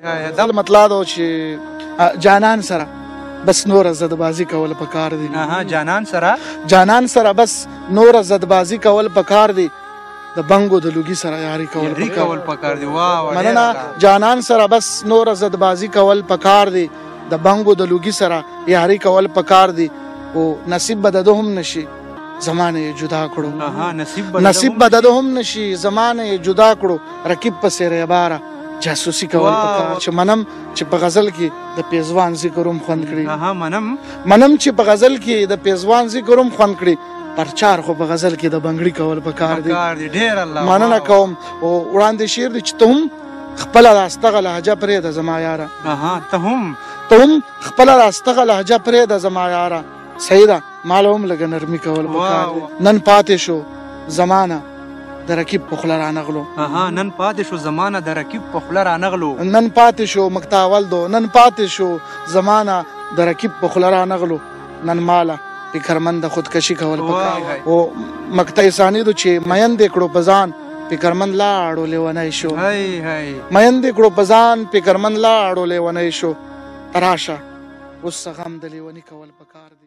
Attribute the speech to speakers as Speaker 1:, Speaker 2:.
Speaker 1: دا مطلب دا چې جانان سره بس نور زدبازي کول پکار دي. جانان سره بس نور زدبازي کول پکار دي. د بنګو د لوګي سره یاري کول پکار دي. مننه. جانان سره بس نور زدبازي کول پکار دي. د بنګو د لوګي سره یاري کول پکار دي. او نصیب بددهم نشي زمانه جدا کړو. نصیب بددهم نشي زمانه جدا کړو. رکیب پسې ریباره جاسوسي کول پکار چې منم چې په غزل کې د پیزوان ذکروم خوند کړي. منم چې په غزل کې د پیزوان ذکروم خوند کړي. پرچار خو په غزل کې د بنګړي کول پکار دي. مننه کوم. او وړاندې شعر دی چې ته هم خپله راستغه لهجه پرېږده زما یاره. ته هم خپله راستغه لهجه پرېږده زما یاره. صحیح ده. ماله هم لږه نرمي کول پکار دي. نن پاتې شو زمانه د رکیب په خوله رانغلو.
Speaker 2: نن پاتې شو زمانه د رکیب په خوله رانغلو.
Speaker 1: نن پاتې شو مکتاول دو. نن پاتې شو زمانه د رکیب په خوله رانغلو. نن ماله فکرمند خودکشي کول پکار. او مقطع ثانی دو چې میندې کړو په ځان فکرمند لاړو لیونی شو. میندې کړو په ځان فکرمند لاړو لیونی شو. راشه اوس څه غم د لیوني کول پکار دي.